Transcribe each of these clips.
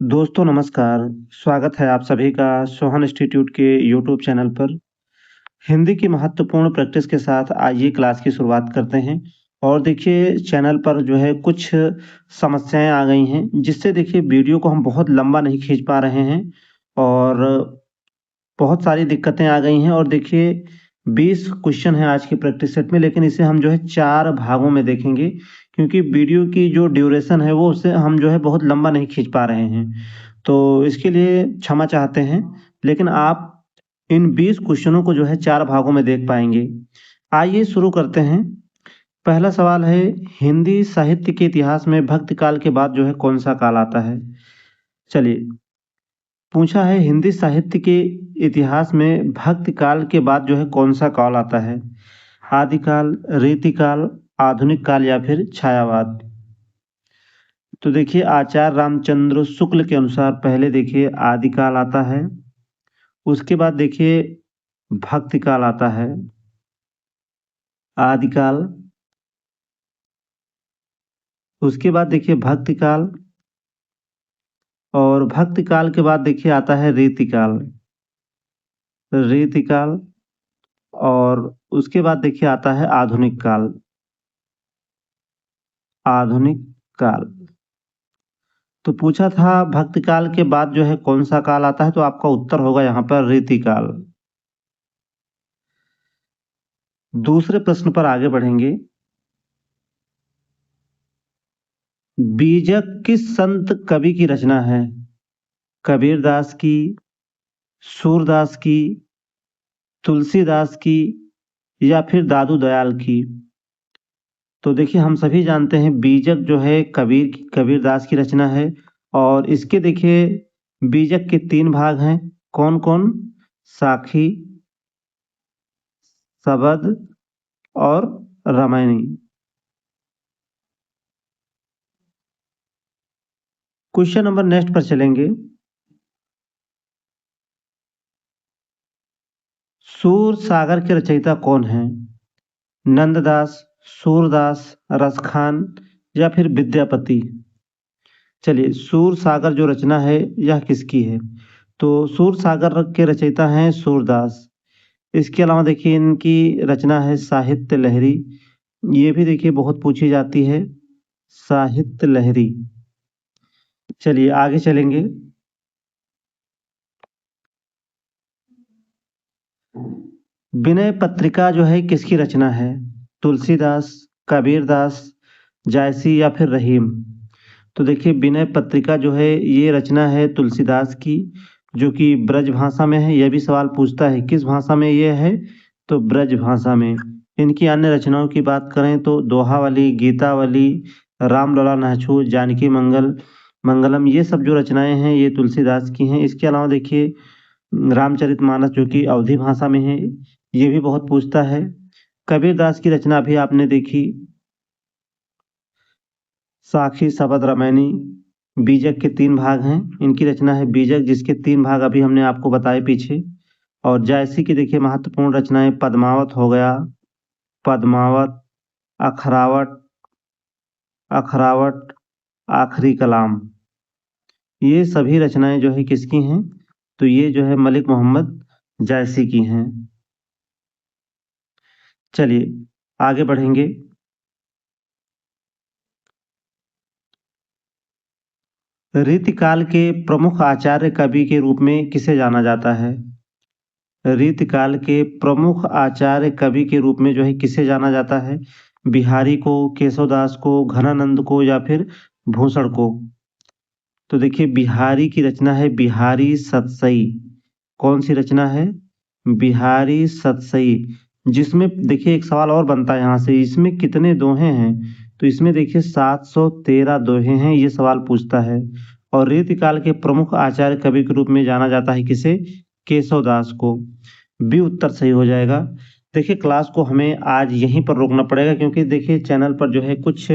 दोस्तों नमस्कार, स्वागत है आप सभी का सोहन इंस्टीट्यूट के यूट्यूब चैनल पर। हिंदी की महत्वपूर्ण प्रैक्टिस के साथ आइए क्लास की शुरुआत करते हैं। और देखिए चैनल पर जो है कुछ समस्याएँ आ गई हैं, जिससे देखिए वीडियो को हम बहुत लंबा नहीं खींच पा रहे हैं और बहुत सारी दिक्कतें आ गई हैं। और देखिए 20 क्वेश्चन हैं आज की प्रैक्टिस सेट में, लेकिन इसे हम जो है 4 भागों में देखेंगे, क्योंकि वीडियो की जो ड्यूरेशन है वो उससे हम जो है बहुत लंबा नहीं खींच पा रहे हैं। तो इसके लिए क्षमा चाहते हैं, लेकिन आप इन 20 क्वेश्चनों को जो है 4 भागों में देख पाएँगे। आइए शुरू करते हैं। पहला सवाल है, हिंदी साहित्य के इतिहास में भक्ति काल के बाद जो है कौन-सा काल आता है? चलिए, पूछा है हिंदी साहित्य के इतिहास में भक्ति काल के बाद जो है कौन-सा काल आता है? आदिकाल, रीतिकाल, आधुनिक काल या फिर छायावाद? तो देखिए आचार्य रामचंद्र शुक्ल के अनुसार पहले देखिए आदिकाल आता है, उसके बाद देखिए भक्ति काल आता है, आदिकाल, उसके बाद देखिए भक्ति काल और भक्ति काल के बाद देखिए आता है रीतिकाल, रीतिकाल और उसके बाद देखिए आता है आधुनिक काल, आधुनिक काल। तो पूछा था भक्ति काल के बाद जो है कौन-सा काल आता है, तो आपका उत्तर होगा यहाँ पर रीतिकाल। दूसरे प्रश्न पर आगे बढ़ेंगे। बीजक किस संत कवि की रचना है? कबीरदास की, सूरदास की, तुलसीदास की या फिर दादू दयाल की? तो देखिए हम सभी जानते हैं बीजक जो है कबीरदास की रचना है और इसके देखिए बीजक के 3 भाग हैं। कौन-कौन? साखी, शबद और रामायणी। क्वेश्चन नंबर नेक्स्ट पर चलेंगे। सूर सागर के रचयिता कौन हैं? नंददास, सूरदास, रसखान या फिर विद्यापति? चलिए सूर सागर जो रचना है यह किसकी है? तो सूर सागर के रचयिता हैं सूरदास। इसके अलावा देखिए इनकी रचना है साहित्य लहरी। ये भी देखिए बहुत पूछी जाती है, साहित्य लहरी। चलिए आगे चलेंगे। विनय पत्रिका जो है किसकी रचना है? तुलसीदास, कबीरदास, जायसी या फिर रहीम? तो देखिए विनय पत्रिका जो है ये रचना है तुलसीदास की, जो कि ब्रज भाषा में है। यह भी सवाल पूछता है किस भाषा में ये है, तो ब्रज भाषा में। इनकी अन्य रचनाओं की बात करें तो दोहावली, गीतावली, रामलला नाछू, जानकी मंगलम, ये सब जो रचनाएं हैं ये तुलसीदास की हैं। इसके अलावा देखिए रामचरितमानस जो कि अवधी भाषा में है, ये भी बहुत पूछता है। कबीरदास की रचना भी आपने देखी, साखी, शबद, रामायणी। बीजक के 3 भाग हैं। इनकी रचना है बीजक, जिसके 3 भाग अभी हमने आपको बताए पीछे। और जायसी की देखिए महत्वपूर्ण रचनाएं पद्मावत हो गया, पद्मावत, अखरावट, अखरावट, आखिरी कलाम। ये सभी रचनाएं जो है किसकी हैं? तो ये जो है मलिक मोहम्मद जायसी की हैं। चलिए आगे बढ़ेंगे। रीतिकाल के प्रमुख आचार्य कवि के रूप में किसे जाना जाता है? रीतिकाल के प्रमुख आचार्य कवि के रूप में जो है किसे जाना जाता है? बिहारी को, केशवदास को, घनानंद को या फिर भूषण को? तो देखिए बिहारी की रचना है बिहारी सतसई। कौन सी रचना है? बिहारी सतसई। जिसमें देखिए एक सवाल और बनता है यहाँ से, इसमें कितने दोहे हैं? तो इसमें देखिए 713 दोहे हैं, ये सवाल पूछता है। और रीतिकाल के प्रमुख आचार्य कवि के रूप में जाना जाता है किसे? केशवदास को। बी उत्तर सही हो जाएगा। देखिए क्लास को हमें आज यहीं पर रोकना पड़ेगा, क्योंकि देखिए चैनल पर जो है कुछ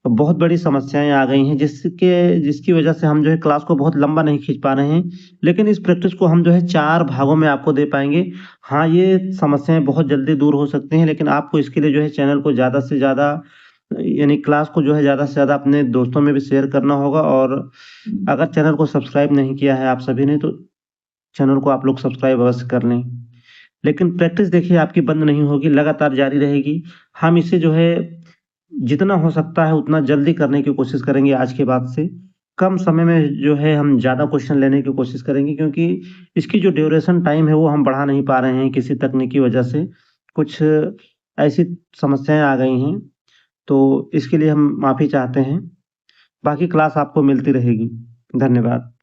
बहुत बड़ी समस्याएं आ गई हैं, जिसकी वजह से हम जो है क्लास को बहुत लंबा नहीं खींच पा रहे हैं। लेकिन इस प्रैक्टिस को हम जो है 4 भागों में आपको दे पाएंगे। हाँ, ये समस्याएं बहुत जल्दी दूर हो सकती हैं, लेकिन आपको इसके लिए जो है चैनल को ज़्यादा से ज़्यादा यानी क्लास को जो है ज़्यादा से ज़्यादा अपने दोस्तों में भी शेयर करना होगा। और अगर चैनल को सब्सक्राइब नहीं किया है आप सभी ने, तो चैनल को आप लोग सब्सक्राइब अवश्य कर लें। लेकिन प्रैक्टिस देखिए आपकी बंद नहीं होगी, लगातार जारी रहेगी। हम इसे जो है जितना हो सकता है उतना जल्दी करने की कोशिश करेंगे आज के बाद से। कम समय में जो है हम ज़्यादा क्वेश्चन लेने की कोशिश करेंगे, क्योंकि इसकी जो ड्यूरेशन टाइम है वो हम बढ़ा नहीं पा रहे हैं किसी तकनीकी वजह से। कुछ ऐसी समस्याएँ आ गई हैं, तो इसके लिए हम माफ़ी चाहते हैं। बाकी क्लास आपको मिलती रहेगी। धन्यवाद।